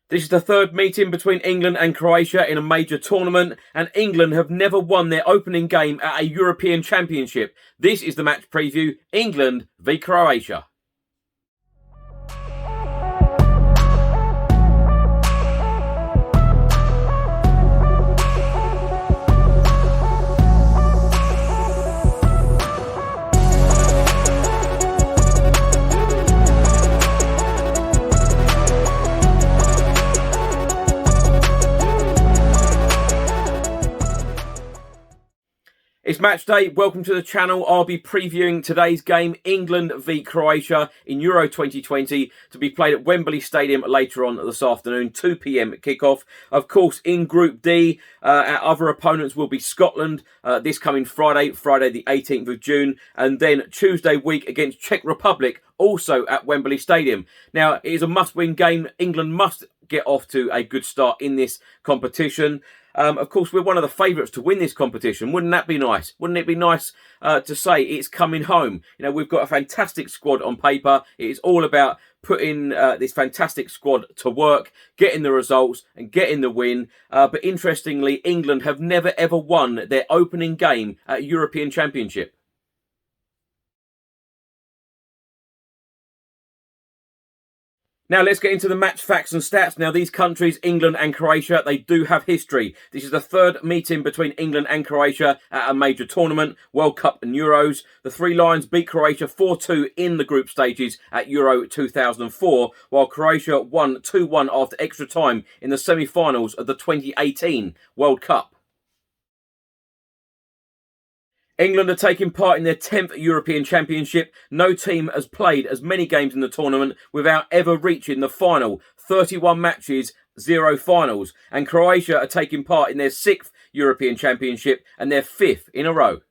This is the third meeting between England and Croatia in a major tournament, and England have never won their opening game at a European Championship. This is the match preview, England v Croatia. It's match day. Welcome to the channel. I'll be previewing today's game, England v Croatia in Euro 2020, to be played at Wembley Stadium later on this afternoon, 2 p.m. kickoff. Of course, in Group D, our other opponents will be Scotland this coming Friday the 18th of June, and then Tuesday week against Czech Republic, also at Wembley Stadium. Now, it is a must-win game. England must get off to a good start in this competition. Of course, we're one of the favourites to win this competition. Wouldn't that be nice? Wouldn't it be nice to say it's coming home? You know, we've got a fantastic squad on paper. It is all about putting this fantastic squad to work, getting the results and getting the win. But interestingly, England have never ever won their opening game at a European Championship. Now let's get into the match facts and stats. Now these countries, England and Croatia, they do have history. This is the third meeting between England and Croatia at a major tournament, World Cup and Euros. The Three Lions beat Croatia 4-2 in the group stages at Euro 2004, while Croatia won 2-1 after extra time in the semi-finals of the 2018 World Cup. England are taking part in their 10th European Championship. No team has played as many games in the tournament without ever reaching the final. 31 matches, 0 finals. And Croatia are taking part in their 6th European Championship and their 5th in a row.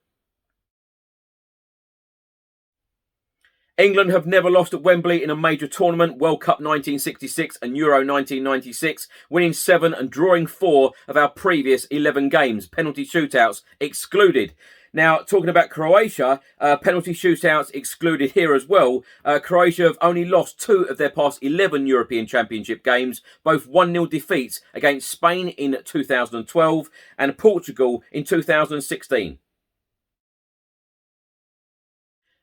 England have never lost at Wembley in a major tournament, World Cup 1966 and Euro 1996, winning 7 and drawing 4 of our previous 11 games, penalty shootouts excluded. Now, talking about Croatia, penalty shootouts excluded here as well. Croatia have only lost 2 of their past 11 European Championship games, both 1-0 defeats against Spain in 2012 and Portugal in 2016.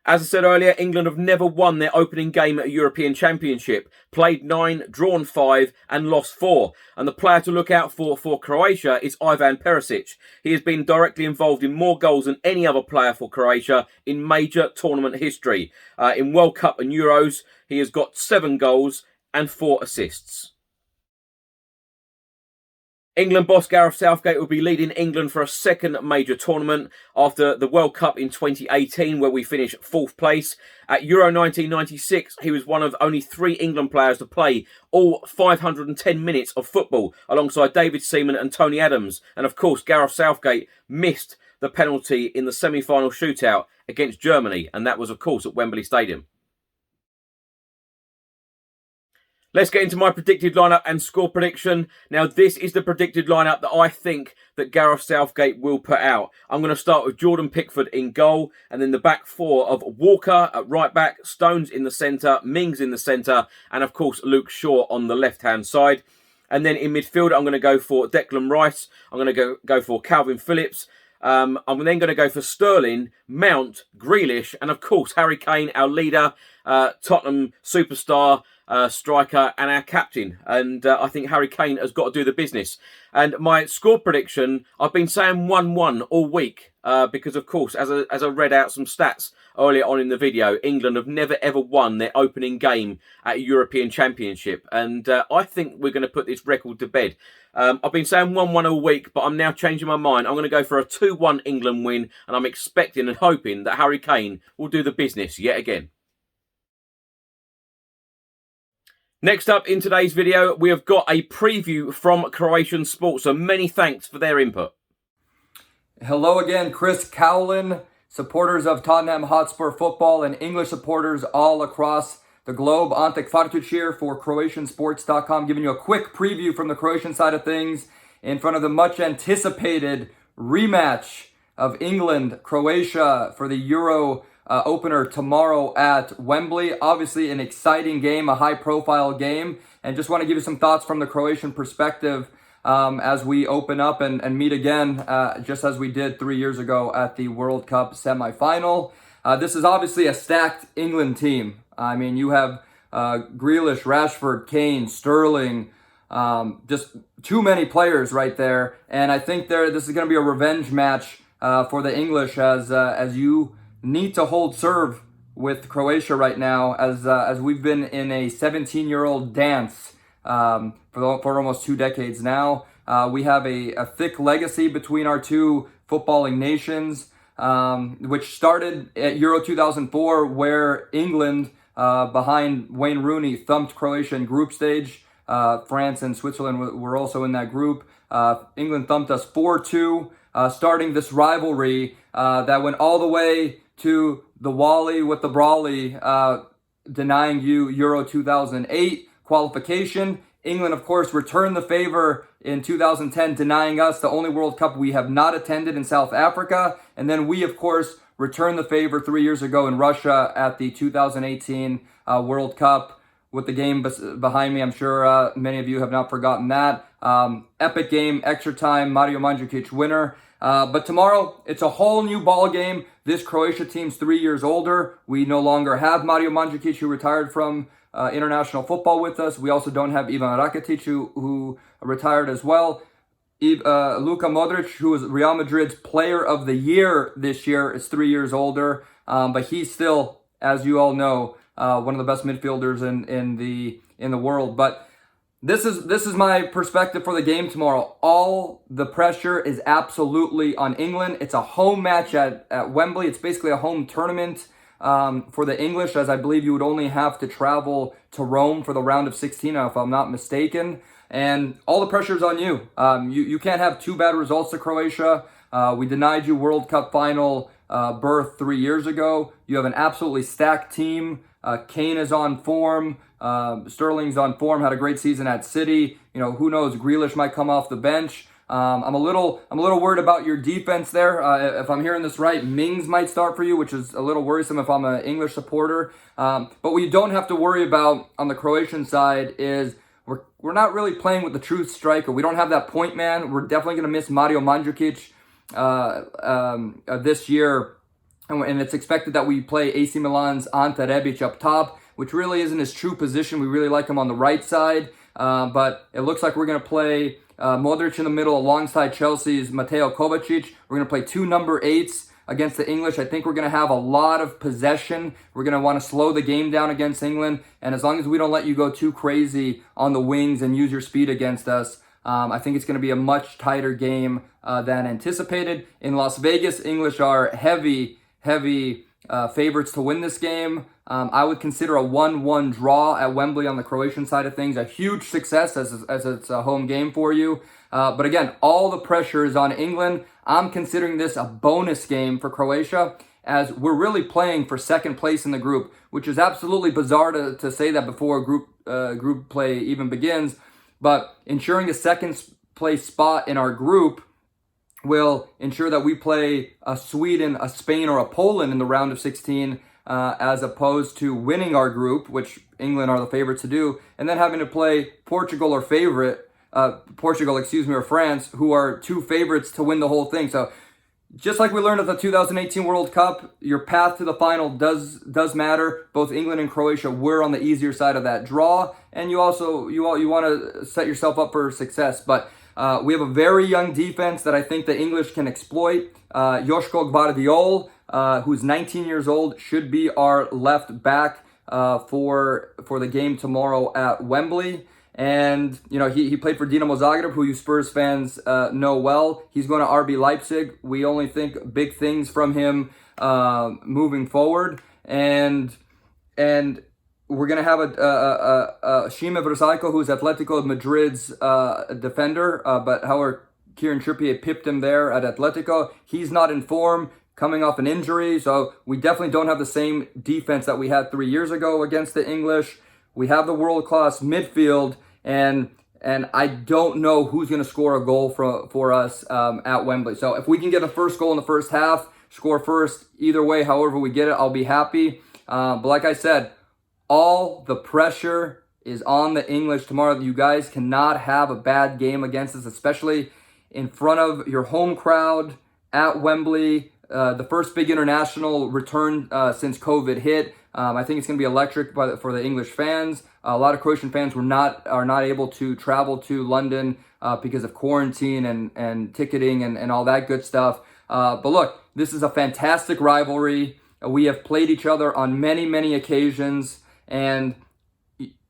As I said earlier, England have never won their opening game at a European Championship. Played 9, drawn 5 and lost 4. And the player to look out for Croatia is Ivan Perisic. He has been directly involved in more goals than any other player for Croatia in major tournament history. In World Cup and Euros, he has got 7 goals and 4 assists. England boss Gareth Southgate will be leading England for a second major tournament after the World Cup in 2018, where we finished 4th place. At Euro 1996, he was one of only 3 England players to play all 510 minutes of football alongside David Seaman and Tony Adams. And of course, Gareth Southgate missed the penalty in the semi-final shootout against Germany, and that was, of course, at Wembley Stadium. Let's get into my predicted lineup and score prediction. Now, this is the predicted lineup that I think that Gareth Southgate will put out. I'm going to start with Jordan Pickford in goal, and then the back 4 of Walker at right back, Stones in the centre, Mings in the centre, and of course Luke Shaw on the left-hand side. And then in midfield, I'm going to go for Declan Rice. I'm going to go for Calvin Phillips. I'm then going to go for Sterling, Mount, Grealish, and of course Harry Kane, our leader, Tottenham superstar, striker and our captain. And I think Harry Kane has got to do the business. And my score prediction, I've been saying 1-1 all week because, of course, as I read out some stats earlier on in the video, England have never ever won their opening game at a European Championship. And I think we're going to put this record to bed. I've been saying 1-1 all week, but I'm now changing my mind. I'm going to go for a 2-1 England win, and I'm expecting and hoping that Harry Kane will do the business yet again. Next up in today's video, we have got a preview from Croatian Sports, so many thanks for their input. Hello again, Chris Cowlin, supporters of Tottenham Hotspur football and English supporters all across the globe. Ante Kvartić here for CroatianSports.com, giving you a quick preview from the Croatian side of things in front of the much anticipated rematch of England-Croatia for the Euro opener tomorrow at Wembley. Obviously an exciting game, a high-profile game, and just want to give you some thoughts from the Croatian perspective as we open up and meet again, just as we did 3 years ago at the World Cup semifinal. This is obviously a stacked England team. I mean, you have Grealish, Rashford, Kane, Sterling, just too many players right there. And I think this is going to be a revenge match for the English as you need to hold serve with Croatia right now, as we've been in a 17-year-old dance for almost 2 decades now. We have a thick legacy between our two footballing nations, which started at Euro 2004, where England, behind Wayne Rooney, thumped Croatia in group stage. France and Switzerland were also in that group. England thumped us 4-2, starting this rivalry that went all the way to the Wally with the Brawley, denying you Euro 2008 qualification. England, of course, returned the favor in 2010, denying us the only World Cup we have not attended in South Africa. And then we, of course, returned the favor 3 years ago in Russia at the 2018 World Cup with the game behind me. I'm sure many of you have not forgotten that. Epic game, extra time, Mario Mandzukic winner. But tomorrow, it's a whole new ball game. This Croatia team's 3 years older. We no longer have Mario Mandzukic, who retired from international football with us. We also don't have Ivan Rakitic, who retired as well. Luka Modric, who was Real Madrid's Player of the Year this year, is 3 years older. But he's still, as you all know, one of the best midfielders in the world. But this is my perspective for the game tomorrow. All the pressure is absolutely on England. It's a home match at Wembley. It's basically a home tournament for the English, as I believe you would only have to travel to Rome for the round of 16, if I'm not mistaken. And all the pressure is on you. You can't have 2 bad results to Croatia. We denied you World Cup final berth 3 years ago. You have an absolutely stacked team. Kane is on form. Sterling's on form. Had a great season at City. You know, who knows? Grealish might come off the bench. I'm a little worried about your defense there. If I'm hearing this right, Mings might start for you, which is a little worrisome if I'm an English supporter. But what you don't have to worry about on the Croatian side is we're not really playing with the true striker. We don't have that point man. We're definitely going to miss Mario Mandzukic this year. And it's expected that we play AC Milan's Ante Rebic up top, which really isn't his true position. We really like him on the right side. But it looks like we're going to play Modric in the middle alongside Chelsea's Mateo Kovacic. We're going to play 2 number 8s against the English. I think we're going to have a lot of possession. We're going to want to slow the game down against England. And as long as we don't let you go too crazy on the wings and use your speed against us, I think it's going to be a much tighter game than anticipated. In Las Vegas, English are heavy favorites to win this game. I would consider a 1-1 draw at Wembley on the Croatian side of things a huge success as it's a home game for you. But again, all the pressure is on England. I'm considering this a bonus game for Croatia, as we're really playing for second place in the group, which is absolutely bizarre to say that before group play even begins. But ensuring a second place spot in our group will ensure that we play a Sweden, a Spain, or a Poland in the round of 16, as opposed to winning our group, which England are the favorites to do, and then having to play Portugal or France, who are 2 favorites to win the whole thing. So just like we learned at the 2018 World Cup, your path to the final does matter. Both England and Croatia were on the easier side of that draw, and you want to set yourself up for success. But we have a very young defense that I think the English can exploit. Joško Gvardiol, who's 19 years old, should be our left back for the game tomorrow at Wembley. And, you know, he played for Dinamo Zagreb, who you Spurs fans know well. He's going to RB Leipzig. We only think big things from him moving forward. And we're going to have a Šime Vrsaljko, who's Atletico Madrid's defender. But however, Kieran Trippier pipped him there at Atletico. He's not in form, coming off an injury. So we definitely don't have the same defense that we had 3 years ago against the English. We have the world-class midfield, and I don't know who's going to score a goal for us at Wembley. So if we can get a first goal in the first half, score first. Either way, however we get it, I'll be happy. But like I said, all the pressure is on the English tomorrow. You guys cannot have a bad game against us, especially in front of your home crowd at Wembley. The first big international return since COVID hit. I think it's going to be electric for the English fans. A lot of Croatian fans are not able to travel to London because of quarantine and ticketing and all that good stuff. But look, this is a fantastic rivalry. We have played each other on many, many occasions, and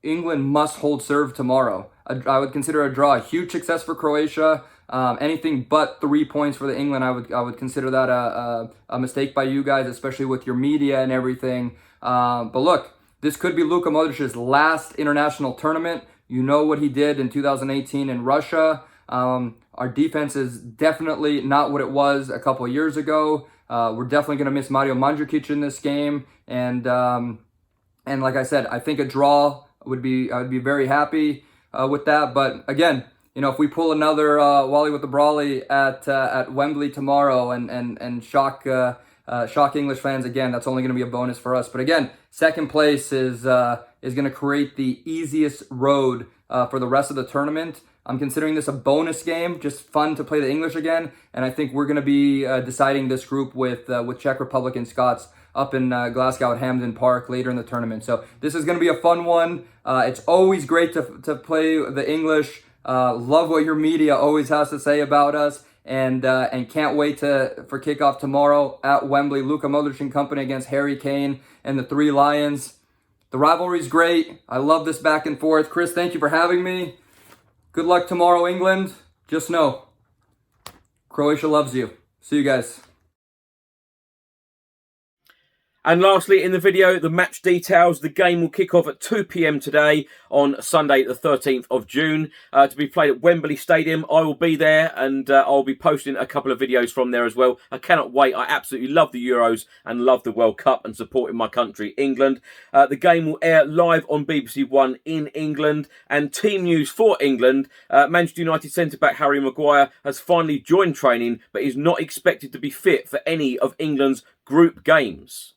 England must hold serve tomorrow. I would consider a draw a huge success for Croatia. Anything but 3 points for the England, I would consider that a mistake by you guys, especially with your media and everything. But look, this could be Luka Modric's last international tournament. You know what he did in 2018 in Russia. Our defense is definitely not what it was a couple of years ago. We're definitely going to miss Mario Mandzukic in this game, and like I said, I think a draw I would be very happy with that. But again, you know, if we pull another Wally with the Brawley at Wembley tomorrow and shock English fans again, that's only going to be a bonus for us. But again, second place is going to create the easiest road for the rest of the tournament. I'm considering this a bonus game, just fun to play the English again, and I think we're going to be deciding this group with Czech Republic and Scots up in Glasgow at Hampden Park later in the tournament. So this is going to be a fun one. It's always great to play the English. Love what your media always has to say about us, and can't wait for kickoff tomorrow at Wembley. Luka Modric and company against Harry Kane and the Three Lions. The rivalry's great. I love this back and forth. Chris, thank you for having me. Good luck tomorrow, England. Just know, Croatia loves you. See you guys. And lastly, in the video, the match details. The game will kick off at 2 p.m. today on Sunday, the 13th of June, to be played at Wembley Stadium. I will be there, and I'll be posting a couple of videos from there as well. I cannot wait. I absolutely love the Euros and love the World Cup and supporting my country, England. The game will air live on BBC One in England. And team news for England, Manchester United centre-back Harry Maguire has finally joined training, but is not expected to be fit for any of England's group games.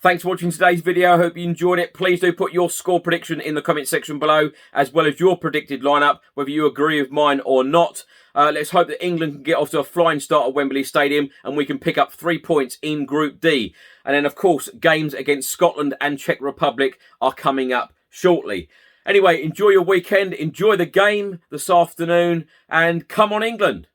Thanks for watching today's video. I hope you enjoyed it. Please do put your score prediction in the comment section below, as well as your predicted lineup, whether you agree with mine or not. Let's hope that England can get off to a flying start at Wembley Stadium and we can pick up 3 points in Group D. And then, of course, games against Scotland and Czech Republic are coming up shortly. Anyway, enjoy your weekend. Enjoy the game this afternoon. And come on, England.